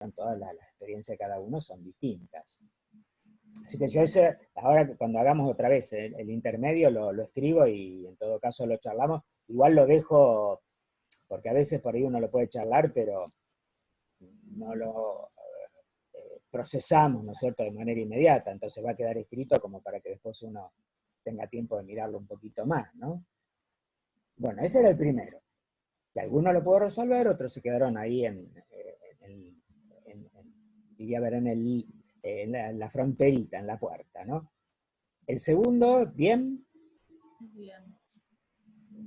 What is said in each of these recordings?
todas las experiencias de cada uno son distintas. Así que yo eso, ahora cuando hagamos otra vez el intermedio lo escribo y en todo caso lo charlamos, igual lo dejo, porque a veces por ahí uno lo puede charlar, pero no lo procesamos, ¿no es cierto?, de manera inmediata, entonces va a quedar escrito como para que después uno tenga tiempo de mirarlo un poquito más, ¿no? Bueno, ese era el primero, que algunos lo puedo resolver, otros se quedaron ahí diría ver, en la fronterita, en la puerta, ¿no? El segundo, ¿bien? Bien.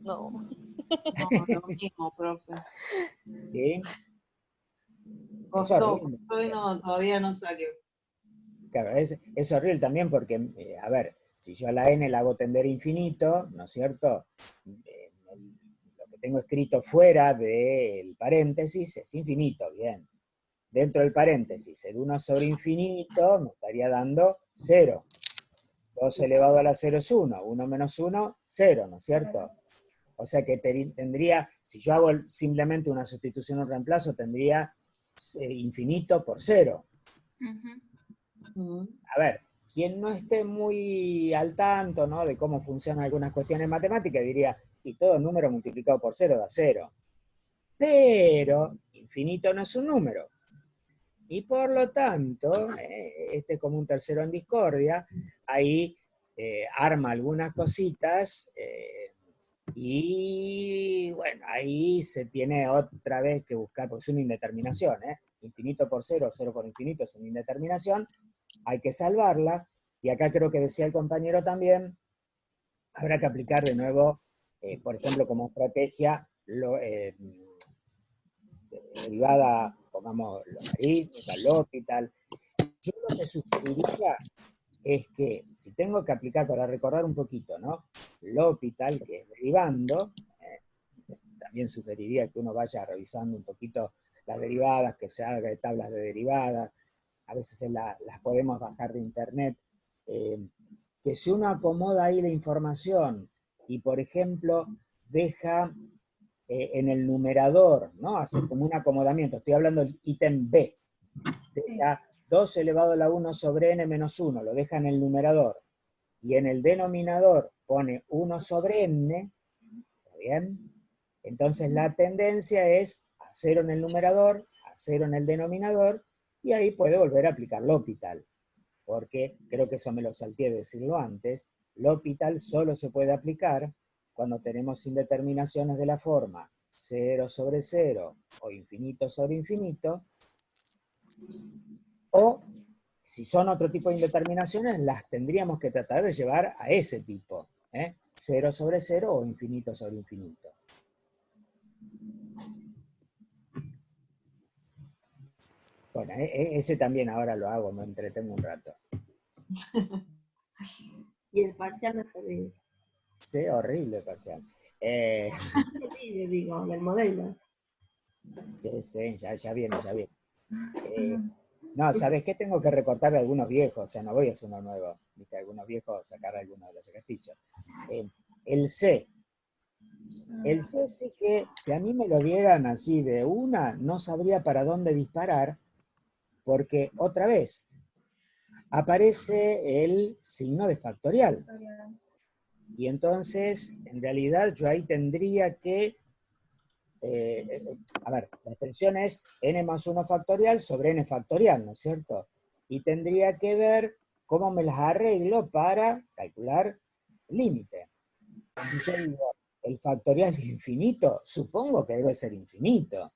No. No, lo mismo, profe. ¿Sí? Es Costó, horrible. costó y no, todavía no salió. Claro, es horrible también porque, a ver, si yo a la n la hago tender a infinito, ¿no es cierto? Lo que tengo escrito fuera del paréntesis es infinito, bien. Dentro del paréntesis, el 1 sobre infinito me estaría dando 0. 2 elevado a la 0 es 1, 1 menos 1, 0, ¿no es cierto? O sea que tendría, si yo hago simplemente una sustitución o un reemplazo, tendría infinito por 0. A ver, quien no esté muy al tanto, ¿no?, de cómo funcionan algunas cuestiones matemáticas, diría, y todo número multiplicado por 0 da 0. Pero infinito no es un número. Y por lo tanto, este es como un tercero en discordia, ahí arma algunas cositas, y bueno, ahí se tiene otra vez que buscar, porque es una indeterminación, infinito por 0, 0 por infinito es una indeterminación, hay que salvarla, y acá creo que decía el compañero también, habrá que aplicar de nuevo, por ejemplo, como estrategia, derivada, pongamos, logarítmica, L'Hopital. Yo lo que sugeriría es que, si tengo que aplicar, para recordar un poquito, ¿no?, L'Hopital, que es derivando, también sugeriría que uno vaya revisando un poquito las derivadas, que se haga de tablas de derivadas, a veces las podemos bajar de internet, que si uno acomoda ahí la información y, por ejemplo, deja en el numerador, ¿no?, hacer como un acomodamiento, estoy hablando del ítem B, deja 2 elevado a la 1 sobre n menos 1, lo deja en el numerador, y en el denominador pone 1 sobre n, ¿está bien? Entonces la tendencia es a 0 en el numerador, a 0 en el denominador, y ahí puede volver a aplicar L'Hopital, porque creo que eso me lo salté de decirlo antes, L'Hopital solo se puede aplicar cuando tenemos indeterminaciones de la forma 0 sobre 0 o infinito sobre infinito, o si son otro tipo de indeterminaciones, las tendríamos que tratar de llevar a ese tipo, 0 sobre 0 o infinito sobre infinito. Bueno, ese también ahora lo hago, me entretengo un rato. Y el parcial no se olvide. Sí, horrible el parcial. No se olvide, digo, del modelo. Sí, ya viene, ya viene. No, ¿sabes qué? Tengo que recortar de algunos viejos, o sea, no voy a hacer uno nuevo, ¿viste? Algunos viejos, sacar algunos de los ejercicios. El C. El C sí que, si a mí me lo dieran así de una, no sabría para dónde disparar, porque, otra vez, aparece el signo de factorial. Y entonces, en realidad, yo ahí tendría que, a ver, la expresión es n más 1 factorial sobre n factorial, ¿no es cierto? Y tendría que ver cómo me las arreglo para calcular el límite. Y yo digo, el factorial de infinito, supongo que debe ser infinito,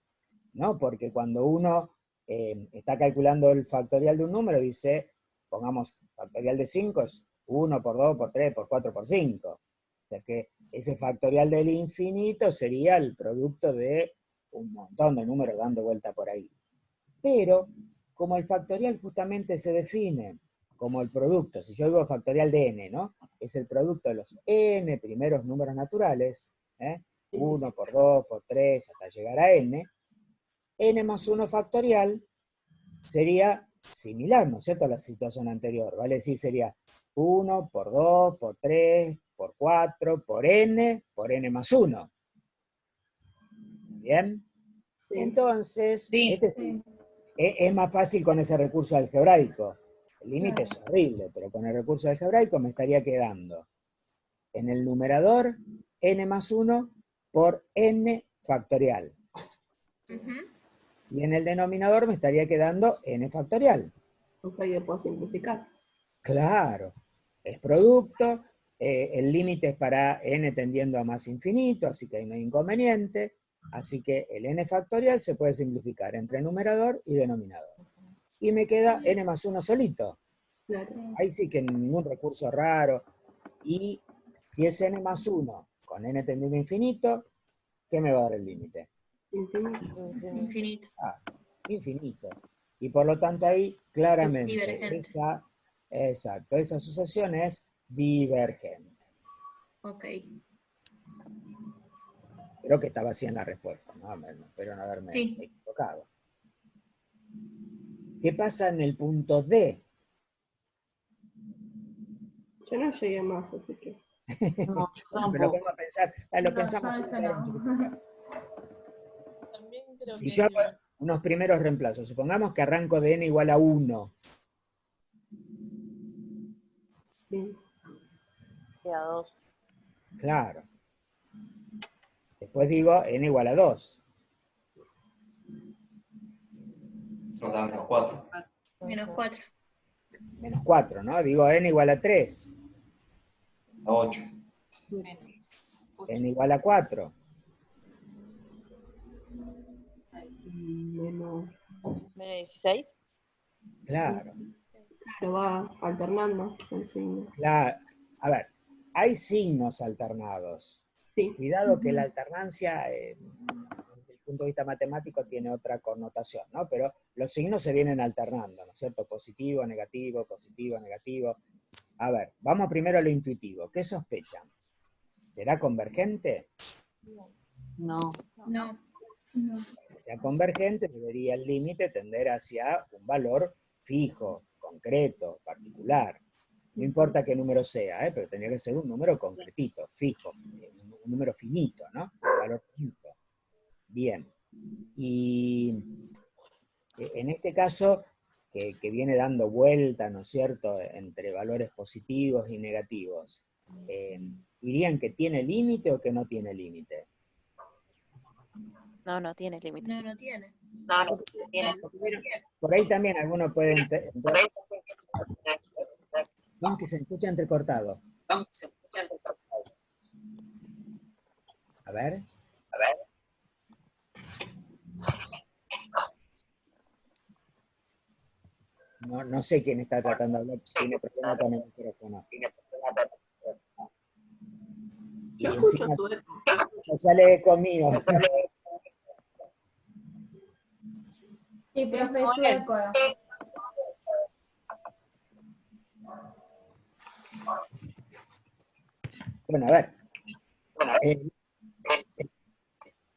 ¿no? Porque cuando uno está calculando el factorial de un número, dice, pongamos, factorial de 5 es 1 por 2 por 3 por 4 por 5. O sea que ese factorial del infinito sería el producto de un montón de números dando vuelta por ahí. Pero, como el factorial justamente se define como el producto, si yo digo factorial de n, ¿no?, es el producto de los n primeros números naturales, 1 por 2 por 3 hasta llegar a n más 1 factorial sería similar, ¿no es cierto?, a la situación anterior, ¿vale? Sí, sería 1 por 2 por 3 por 4 por n más 1. ¿Bien? Sí. Entonces, Sí. Es más fácil con ese recurso algebraico. El límite Claro. es horrible, pero con el recurso algebraico me estaría quedando en el numerador n más 1 por n factorial. Ujú. Y en el denominador me estaría quedando n factorial. O sea, yo puedo simplificar. Claro, es producto, el límite es para n tendiendo a más infinito, así que ahí no hay inconveniente. Así que el n factorial se puede simplificar entre numerador y denominador. Y me queda n más 1 solito. Claro. Ahí sí que ningún recurso raro. Y si es n más 1 con n tendiendo a infinito, ¿qué me va a dar el límite? Infinito. Infinito. Ah, infinito. Y por lo tanto ahí claramente Divergente. esa asociación es divergente. Ok. Creo que estaba así en la respuesta, ¿no? Espero no haberme Sí. equivocado. ¿Qué pasa en el punto D? Yo no llegué más, así que. No, yo Me lo tampoco. pongo a pensar, lo No, pensamos yo juntos, ese era un chiquito. no. También creo Si que yo es hago unos primeros reemplazos, supongamos que arranco de n igual a 1, Bien. A 2. claro. Después digo n igual a 2. Nos da menos 4. Menos 4. Menos 4, ¿no? Digo n igual a 3. A 8. menos. N igual a 4. Menos. Menos 16. Claro. Claro, va alternando el signo. Claro. A ver, hay signos alternados. Sí. Cuidado que la alternancia, desde el punto de vista matemático, tiene otra connotación, ¿no? Pero los signos se vienen alternando, ¿no es cierto? Positivo, negativo, positivo, negativo. A ver, vamos primero a lo intuitivo. ¿Qué sospechan? ¿Será convergente? No. No. Si sea convergente, debería el límite tender hacia un valor fijo, concreto, particular. No importa qué número sea, pero tendría que ser un número concretito, fijo, un número finito, ¿no? Un valor finito. Bien. Y en este caso, que viene dando vuelta, ¿no es cierto?, entre valores positivos y negativos, ¿dirían que tiene límite o que no tiene límite? No, no tiene límite. No, no tiene. No, no tiene. Por ahí también algunos pueden... No, que se escucha entrecortado. A ver. No sé quién está tratando de hablar, tiene problema con el micrófono. Y Yo escucho encima tu eco. se sale eco mío. Sí, profe, Muy su bien. eco. Bueno, a ver.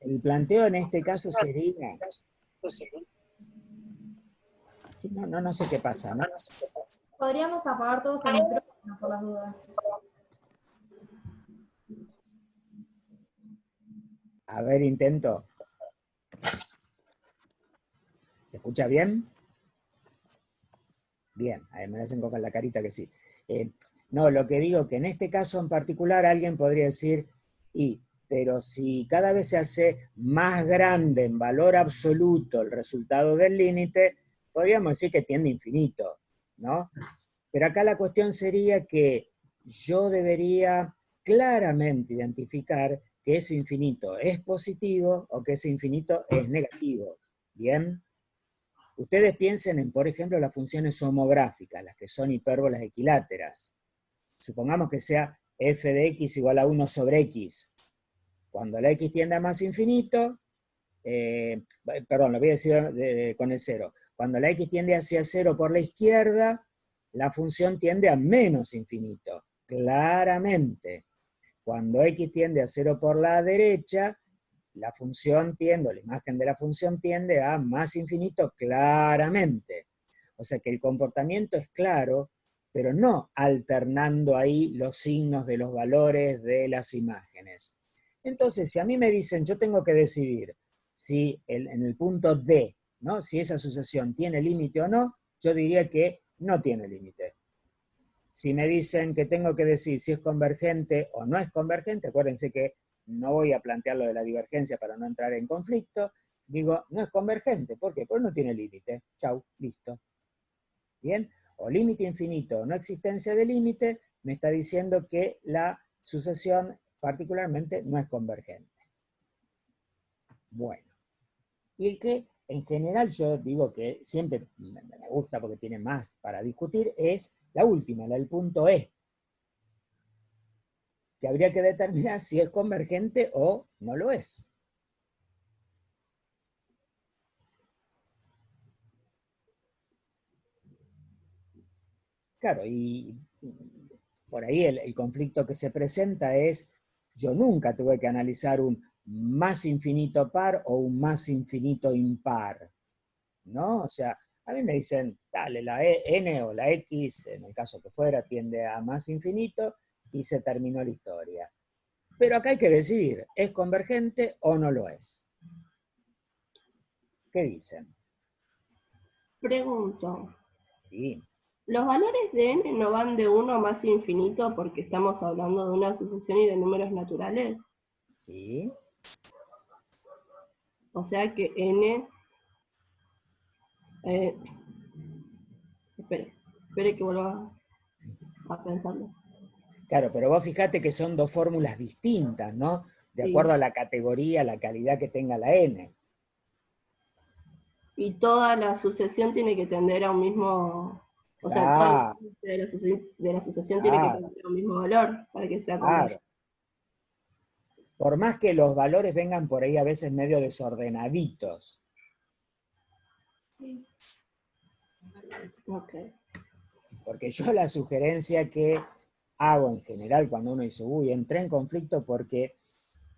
El planteo en este caso sería... Sí, no sé qué pasa, ¿no? Podríamos apagar todos el micrófono por las dudas. A ver, intento. ¿Se escucha bien? Bien, me hacen con la carita que sí. No, lo que digo que en este caso en particular alguien podría decir, pero si cada vez se hace más grande en valor absoluto el resultado del límite, podríamos decir que tiende a infinito, ¿no? Pero acá la cuestión sería que yo debería claramente identificar que ese infinito es positivo o que ese infinito es negativo, ¿bien? Ustedes piensen en, por ejemplo, las funciones homográficas, las que son hipérbolas equiláteras. Supongamos que sea f de x igual a 1 sobre x. Cuando la x tiende a más infinito, perdón, lo voy a decir con el 0. Cuando la x tiende hacia 0 por la izquierda, la función tiende a menos infinito, claramente. Cuando x tiende a 0 por la derecha, la función tiende, la imagen de la función tiende a más infinito claramente. O sea que el comportamiento es claro, pero no alternando ahí los signos de los valores de las imágenes. Entonces, si a mí me dicen, yo tengo que decidir si en el punto D ¿no? Si esa sucesión tiene límite o no, yo diría que no tiene límite. Si me dicen que tengo que decir si es convergente o no es convergente, acuérdense que no voy a plantear lo de la divergencia para no entrar en conflicto, digo, no es convergente. ¿Por qué? Porque no tiene límite. Chau, listo. ¿Bien? O límite infinito o no existencia de límite, me está diciendo que la sucesión particularmente no es convergente. Bueno. Y el que en general yo digo que siempre me gusta porque tiene más para discutir, es la última, la del punto E, que habría que determinar si es convergente o no lo es. Claro, y por ahí el conflicto que se presenta es, yo nunca tuve que analizar un más infinito par o un más infinito impar, ¿no? O sea, a mí me dicen, dale, la n o la x, en el caso que fuera, tiende a más infinito, y se terminó la historia. Pero acá hay que decidir, ¿es convergente o no lo es? ¿Qué dicen? Pregunto, Sí, ¿los valores de n no van de 1 a más infinito porque estamos hablando de una sucesión y de números naturales? sí. O sea que n... espere que vuelva a pensarlo. Claro, pero vos fijate que son dos fórmulas distintas, ¿no? De Sí. acuerdo a la categoría, la calidad que tenga la n. Y toda la sucesión tiene que tender a un mismo... O sea, todo Claro, el límite de la sucesión tiene que claro, tender a un mismo valor para que sea convergente. claro. Por más que los valores vengan por ahí a veces medio desordenaditos. Sí. Ok. Porque yo la sugerencia que hago en general cuando uno dice, uy, entré en conflicto porque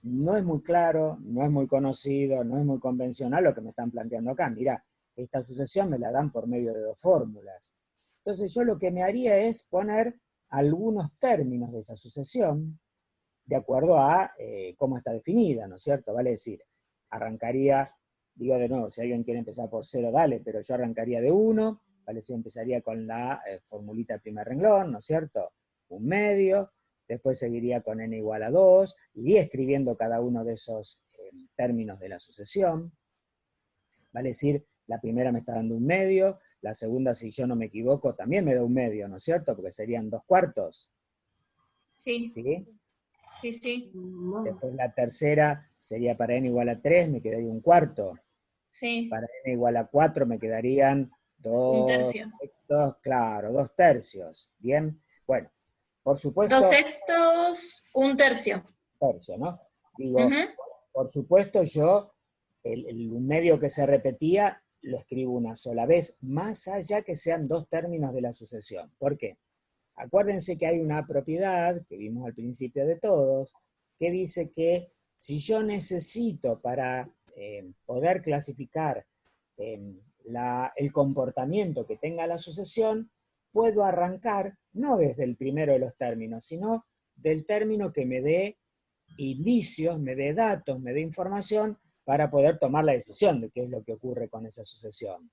no es muy claro, no es muy conocido, no es muy convencional lo que me están planteando acá. Mirá, esta sucesión me la dan por medio de dos fórmulas. Entonces yo lo que me haría es poner algunos términos de esa sucesión de acuerdo a cómo está definida, ¿no es cierto? Vale decir, arrancaría, digo de nuevo, si alguien quiere empezar por 0, dale, pero yo arrancaría de 1, vale decir, empezaría con la formulita del primer renglón, ¿no es cierto? Un medio, después seguiría con n igual a 2, iría escribiendo cada uno de esos términos de la sucesión, vale decir, la primera me está dando un medio, la segunda, si yo no me equivoco, también me da un medio, ¿no es cierto? Porque serían 2/4, Sí, ¿sí? sí, sí, No. Después la tercera sería para n igual a 3, me quedaría 1/4. sí. Para n igual a 4 me quedarían 1 2 tercio. sextos, claro, 2 tercios. Bien, bueno, por 2 supuesto, sextos, 1 tercio. tercio, ¿no? Digo, Ujú. por supuesto yo, el medio que se repetía, lo escribo una sola vez, más allá que sean dos términos de la sucesión. ¿Por qué? Acuérdense que hay una propiedad, que vimos al principio de todos, que dice que si yo necesito para poder clasificar el comportamiento que tenga la sucesión, puedo arrancar no desde el primero de los términos, sino del término que me dé indicios, me dé datos, me dé información para poder tomar la decisión de qué es lo que ocurre con esa sucesión.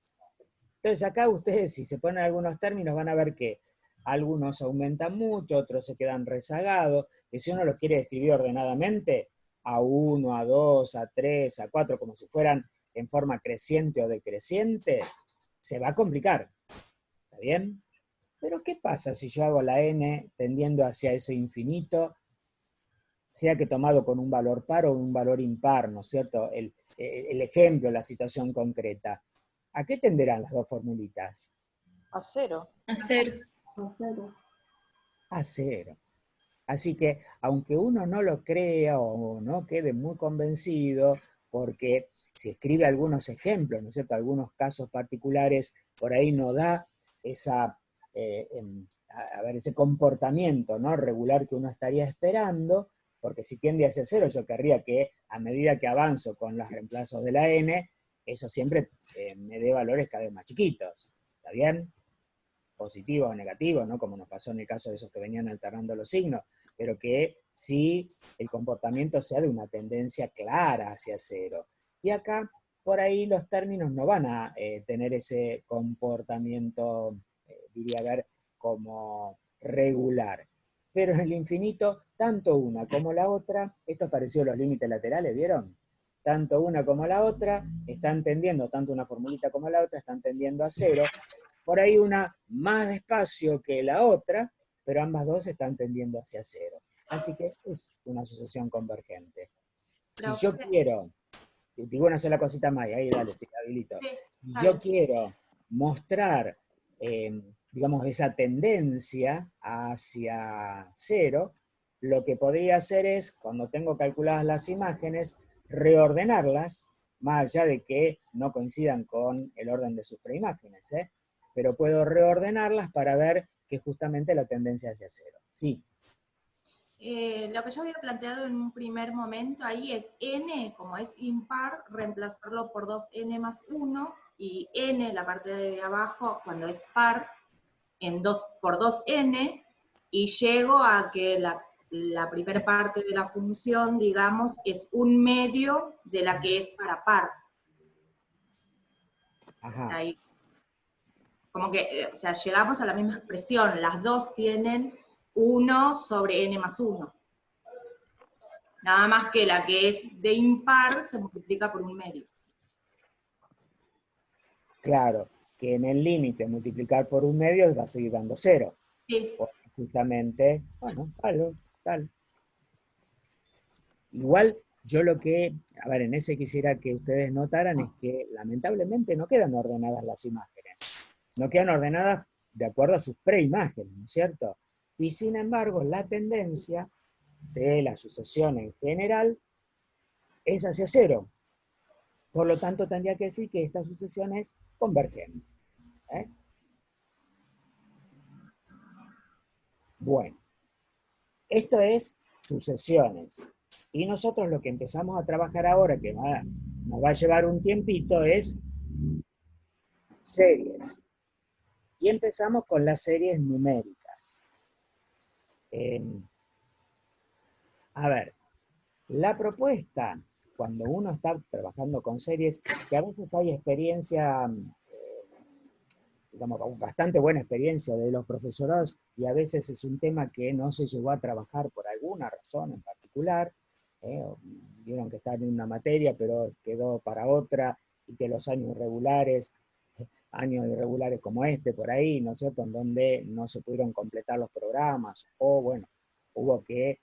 Entonces acá ustedes, si se ponen algunos términos, van a ver que algunos aumentan mucho, otros se quedan rezagados, que si uno los quiere escribir ordenadamente, a 1, a 2, a 3, a 4, como si fueran en forma creciente o decreciente, se va a complicar. ¿Está bien? Pero ¿qué pasa si yo hago la n tendiendo hacia ese infinito, sea que tomado con un valor par o un valor impar, ¿no es cierto? El ejemplo, la situación concreta. ¿A qué tenderán las dos formulitas? A 0. A 0. A 0. A 0. Así que, aunque uno no lo crea o no quede muy convencido, porque si escribe algunos ejemplos, ¿no es cierto?, algunos casos particulares, por ahí no da ese comportamiento, ¿no?, regular que uno estaría esperando, porque si tiende hacia 0, yo querría que a medida que avanzo con los reemplazos de la n, eso siempre me dé valores cada vez más chiquitos. ¿Está bien? Positivos o negativos, ¿no? Como nos pasó en el caso de esos que venían alternando los signos, pero que sí el comportamiento sea de una tendencia clara hacia 0. Y acá, por ahí los términos no van a tener ese comportamiento, diría ver, como regular. Pero en el infinito, tanto una como la otra, esto es parecido a los límites laterales, ¿vieron? Tanto una como la otra están tendiendo, tanto una formulita como la otra están tendiendo a cero. Por ahí una más despacio que la otra, pero ambas dos están tendiendo hacia cero. Así que es una sucesión convergente. Si yo quiero, digo una sola cosita más, y ahí dale, te habilito. Si yo quiero mostrar, digamos, esa tendencia hacia cero, lo que podría hacer es, cuando tengo calculadas las imágenes, reordenarlas, más allá de que no coincidan con el orden de sus preimágenes, pero puedo reordenarlas para ver que justamente la tendencia hacia cero. Sí. Lo que yo había planteado en un primer momento ahí es n, como es impar, reemplazarlo por 2n más 1, y n, la parte de abajo, cuando es par, por 2n, y llego a que la primera parte de la función, digamos, es un medio de la que es para par. Ajá. Ahí. Como que, o sea, llegamos a la misma expresión, las dos tienen 1 sobre n más 1. Nada más que la que es de impar se multiplica por un medio. Claro, que en el límite multiplicar por un medio va a seguir dando cero. Sí. Porque justamente, bueno, tal. Igual, yo lo que, a ver, en ese quisiera que ustedes notaran es que lamentablemente no quedan ordenadas las imágenes. No quedan ordenadas de acuerdo a sus preimágenes, ¿no es cierto? Y sin embargo, la tendencia de la sucesión en general es hacia cero. Por lo tanto, tendría que decir que esta sucesión es convergente. Bueno, esto es sucesiones. Y nosotros lo que empezamos a trabajar ahora, que nos va a llevar un tiempito, es series. Y empezamos con las series numéricas. A ver, la propuesta, cuando uno está trabajando con series, que a veces hay experiencia, digamos, bastante buena experiencia de los profesorados, y a veces es un tema que no se llegó a trabajar por alguna razón en particular, vieron que está en una materia, pero quedó para otra, y que los años irregulares como este, por ahí, ¿no es cierto?, en donde no se pudieron completar los programas, o bueno, hubo que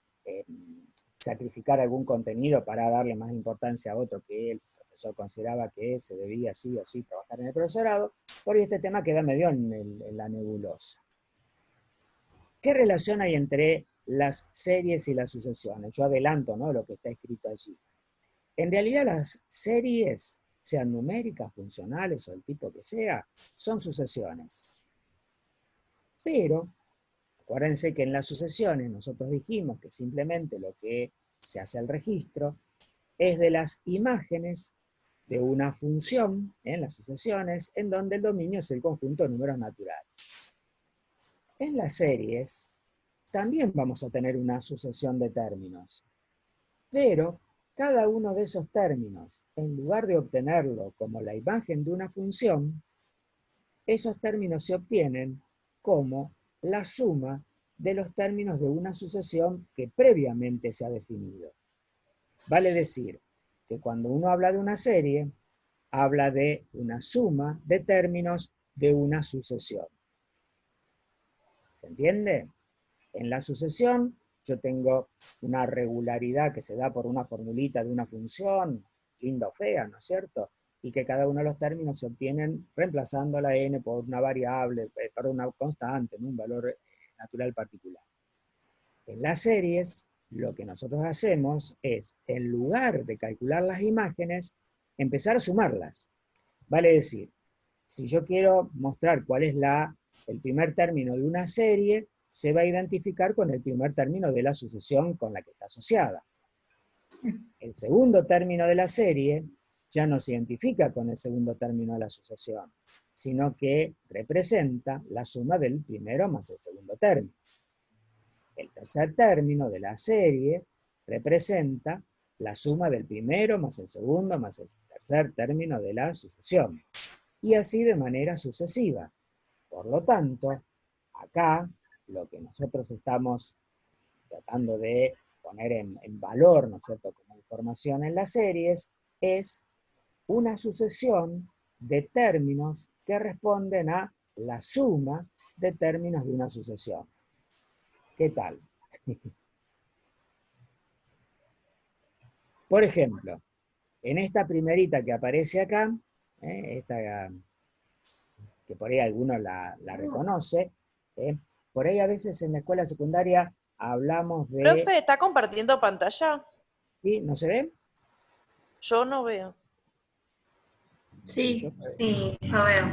sacrificar algún contenido para darle más importancia a otro que el profesor consideraba que se debía sí o sí trabajar en el profesorado, por ahí este tema queda medio en la nebulosa. ¿Qué relación hay entre las series y las sucesiones? Yo adelanto, ¿no?, lo que está escrito allí. En realidad las series, sean numéricas, funcionales o el tipo que sea, son sucesiones. Pero, acuérdense que en las sucesiones nosotros dijimos que simplemente lo que se hace el registro es de las imágenes de una función en las sucesiones, en donde el dominio es el conjunto de números naturales. En las series también vamos a tener una sucesión de términos, pero cada uno de esos términos, en lugar de obtenerlo como la imagen de una función, esos términos se obtienen como la suma de los términos de una sucesión que previamente se ha definido. Vale decir que cuando uno habla de una serie, habla de una suma de términos de una sucesión. ¿Se entiende? En la sucesión yo tengo una regularidad que se da por una formulita de una función, linda o fea, ¿no es cierto? Y que cada uno de los términos se obtienen reemplazando la n por una variable, por una constante, ¿no?, un valor natural particular. En las series, lo que nosotros hacemos es, en lugar de calcular las imágenes, empezar a sumarlas. Vale decir, si yo quiero mostrar cuál es el primer término de una serie, se va a identificar con el primer término de la sucesión con la que está asociada. El segundo término de la serie ya no se identifica con el segundo término de la sucesión, sino que representa la suma del primero más el segundo término. El tercer término de la serie representa la suma del primero más el segundo más el tercer término de la sucesión. Y así de manera sucesiva. Por lo tanto, acá lo que nosotros estamos tratando de poner en valor, ¿no es cierto?, como información en las series, es una sucesión de términos que responden a la suma de términos de una sucesión. ¿Qué tal? Por ejemplo, en esta primerita que aparece acá, esta que por ahí alguno la reconoce, por ahí a veces en la escuela secundaria hablamos de... Profe, ¿está compartiendo pantalla? ¿Sí? ¿No se ve? Yo no veo. Sí, sí, yo veo.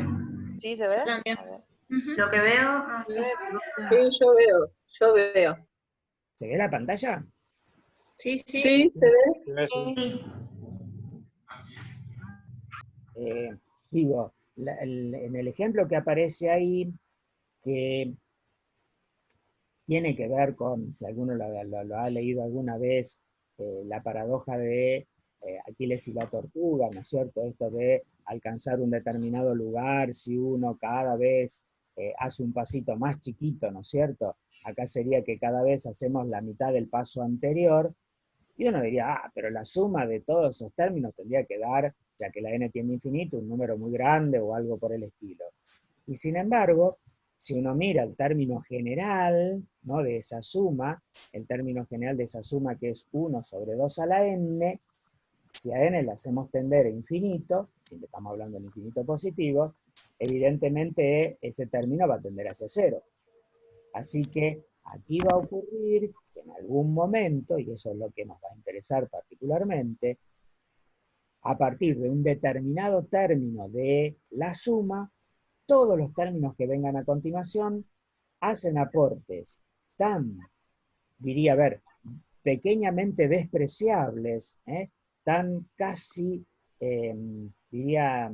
¿Sí se ve? Yo también. A ver. Lo que veo... Sí, yo veo. ¿Se ve la pantalla? Sí, sí. Sí, se ve. Sí. Digo, en el ejemplo que aparece ahí, que tiene que ver con, si alguno lo ha leído alguna vez, la paradoja de Aquiles y la tortuga, ¿no es cierto? Esto de alcanzar un determinado lugar si uno cada vez hace un pasito más chiquito, ¿no es cierto? Acá sería que cada vez hacemos la mitad del paso anterior, y uno diría, pero la suma de todos esos términos tendría que dar, ya que la n tiende a infinito, un número muy grande o algo por el estilo. Y sin embargo, si uno mira el término general, ¿no?, de esa suma, el término general de esa suma que es 1 sobre 2 a la n, si a n le hacemos tender a infinito, siempre estamos hablando del infinito positivo, evidentemente ese término va a tender hacia 0. Así que aquí va a ocurrir que en algún momento, y eso es lo que nos va a interesar particularmente, a partir de un determinado término de la suma, todos los términos que vengan a continuación hacen aportes tan, diría, pequeñamente despreciables, tan casi, diría,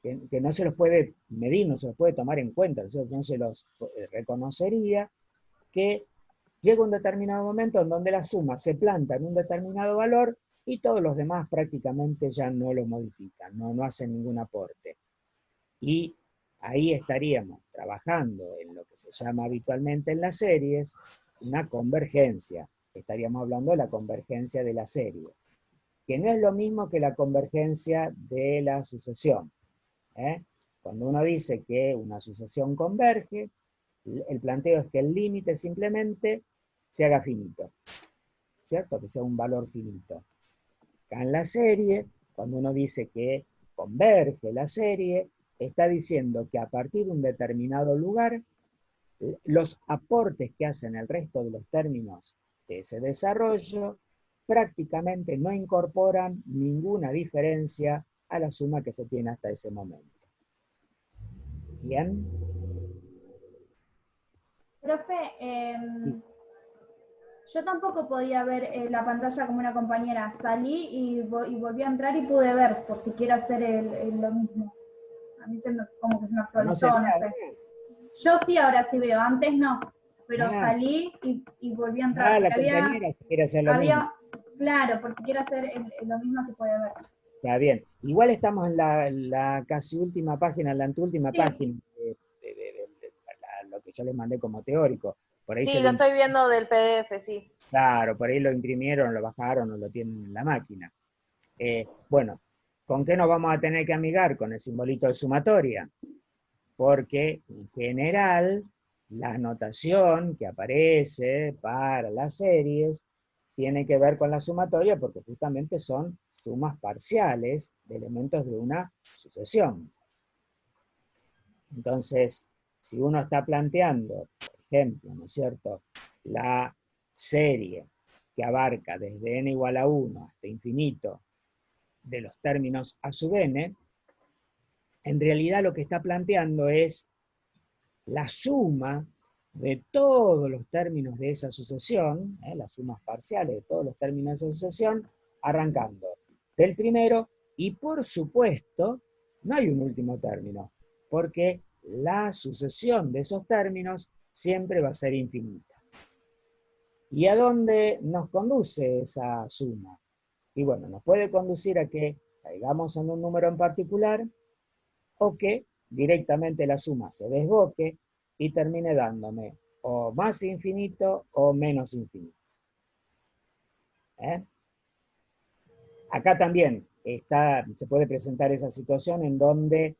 que no se los puede medir, no se los puede tomar en cuenta, no se los reconocería, que llega un determinado momento en donde la suma se planta en un determinado valor y todos los demás prácticamente ya no lo modifican, no hacen ningún aporte. Y ahí estaríamos trabajando en lo que se llama habitualmente en las series una convergencia. Estaríamos hablando de la convergencia de la serie, que no es lo mismo que la convergencia de la sucesión. Cuando uno dice que una sucesión converge, el planteo es que el límite simplemente se haga finito, ¿cierto? Que sea un valor finito. Acá en la serie, cuando uno dice que converge la serie, está diciendo que a partir de un determinado lugar, los aportes que hacen el resto de los términos de ese desarrollo prácticamente no incorporan ninguna diferencia a la suma que se tiene hasta ese momento. ¿Bien? Profe, yo tampoco podía ver la pantalla como una compañera. Salí y volví a entrar y pude ver, por si quiero hacer lo mismo. A mí como que se me actualizó, no sé. Yo sí ahora sí veo, antes no. Pero salí y volví a entrar. La compañera quiere hacer lo mismo. Claro, por si quiero hacer lo mismo se puede ver. Está bien. Igual estamos en la casi última página, en la anteúltima página de lo que yo les mandé como teórico. Por ahí sí, lo estoy viendo del PDF, sí. Claro, por ahí lo imprimieron, lo bajaron o lo tienen en la máquina. Bueno, ¿con qué nos vamos a tener que amigar? Con el simbolito de sumatoria. Porque en general la notación que aparece para las series tiene que ver con la sumatoria porque justamente son sumas parciales de elementos de una sucesión. Entonces, si uno está planteando, por ejemplo, ¿no es cierto?, la serie que abarca desde n igual a 1 hasta infinito de los términos a sub n, en realidad lo que está planteando es la suma de todos los términos de esa sucesión, las sumas parciales de todos los términos de esa sucesión, arrancando del primero, y por supuesto, no hay un último término, porque la sucesión de esos términos siempre va a ser infinita. ¿Y a dónde nos conduce esa suma? Y bueno, nos puede conducir a que caigamos en un número en particular, o que directamente la suma se desboque y termine dándome o más infinito o menos infinito. ¿Eh? Acá también se puede presentar esa situación en donde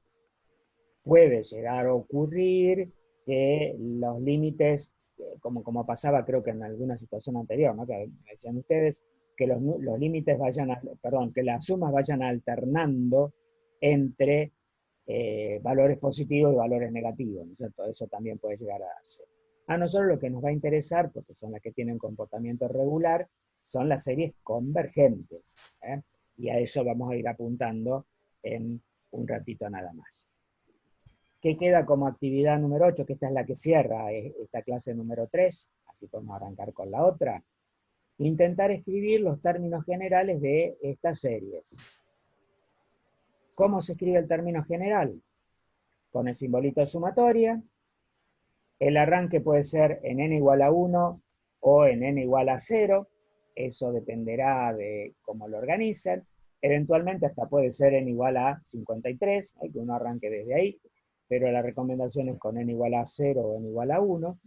puede llegar a ocurrir que los límites, como pasaba creo que en alguna situación anterior, ¿no? Que me decían ustedes, que los límites que las sumas vayan alternando entre valores positivos y valores negativos, ¿no es cierto? Eso también puede llegar a darse. A nosotros lo que nos va a interesar, porque son las que tienen comportamiento regular, son las series convergentes, ¿eh? Y a eso vamos a ir apuntando en un ratito nada más. ¿Qué queda como actividad número 8? Que esta es la que cierra esta clase número 3, así podemos arrancar con la otra. Intentar escribir los términos generales de estas series. ¿Cómo se escribe el término general? Con el simbolito de sumatoria. El arranque puede ser en n igual a 1 o en n igual a 0. Eso dependerá de cómo lo organicen. Eventualmente hasta puede ser n igual a 53, hay que uno arranque desde ahí, pero la recomendación es con n igual a 0 o n igual a 1,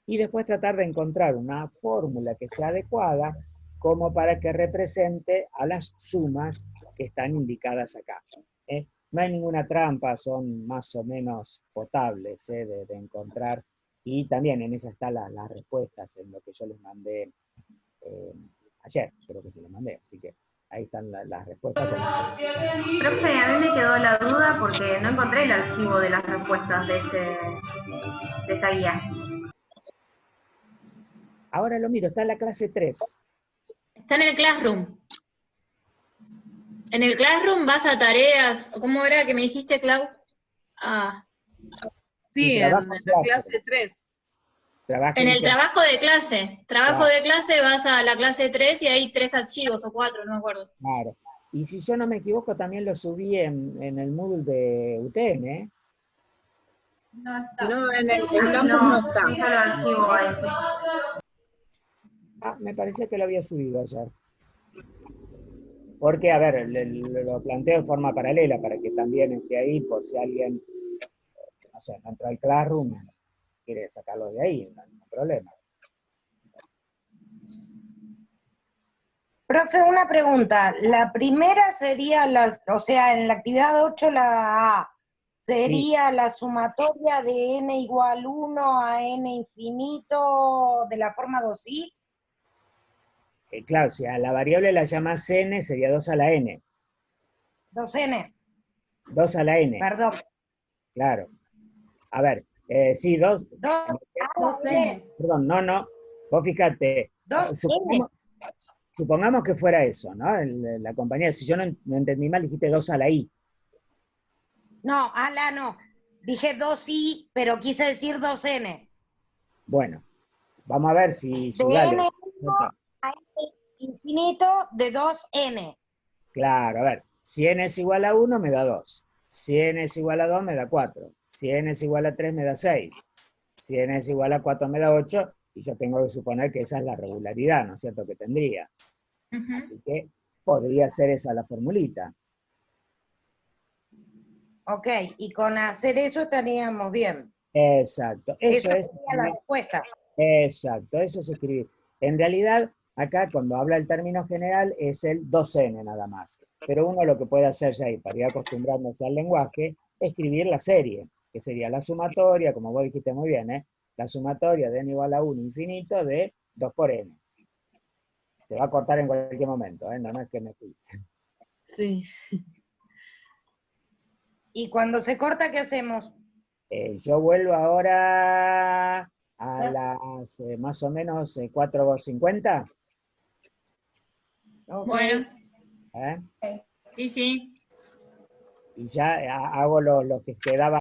y después tratar de encontrar una fórmula que sea adecuada como para que represente a las sumas que están indicadas acá. No hay ninguna trampa, son más o menos potables de encontrar, y también en esa están las respuestas en lo que yo les mandé ayer, creo que se los mandé, así que ahí están las respuestas. Profe, a mí me quedó la duda porque no encontré el archivo de las respuestas de esta guía. Ahora lo miro, está en la clase 3. Está en el Classroom. En el Classroom vas a tareas, ¿cómo era que me dijiste, Clau? Sí, en la clase 3. En el trabajo de clase. De clase vas a la clase 3 y hay 3 archivos o 4, no me acuerdo. Claro. Y si yo no me equivoco, también lo subí en el Moodle de UTN, ¿eh? No está. No, en el campus no está. Sí, solo archivo ahí, sí. Me parecía que lo había subido ayer. Porque, a ver, lo planteo de forma paralela, para que también esté ahí, por si alguien, no sé, no entra al Classroom, quiere sacarlo de ahí, no hay ningún problema. Profe, una pregunta. La primera sería, o sea, en la actividad 8, la A, ¿sería la sumatoria de n igual 1 a n infinito de la forma 2i? Claro, si a la variable la llamas n, sería 2 a la n. 2n. 2 a la n. Perdón. Claro. A ver, sí, 2. 2n. Perdón, no. Vos fíjate. 2n. Supongamos que fuera eso, ¿no? La compañía, si yo no entendí mal, dijiste 2 a la i. No, a la no. Dije 2i, pero quise decir 2n. Bueno, vamos a ver si de vale. n a n infinito de 2n. Claro, a ver, si n es igual a 1 me da 2. Si n es igual a 2 me da 4. Si n es igual a 3 me da 6. Si n es igual a 4 me da 8. Y yo tengo que suponer que esa es la regularidad, ¿no es cierto?, que tendría. Así que podría ser esa la formulita. Ok, y con hacer eso estaríamos bien. Exacto. Eso es sería la respuesta. Exacto, eso es escribir. En realidad, acá cuando habla el término general es el 2n nada más. Pero uno lo que puede hacer ya, y para ir acostumbrándose al lenguaje, es escribir la serie, que sería la sumatoria, como vos dijiste muy bien, la sumatoria de n igual a 1 infinito de 2 por n. Se va a cortar en cualquier momento, no es que me fui. Sí. ¿Y cuando se corta, qué hacemos? Yo vuelvo ahora a las más o menos 4:50. Okay. Bueno. Sí. Y ya hago lo que quedaba.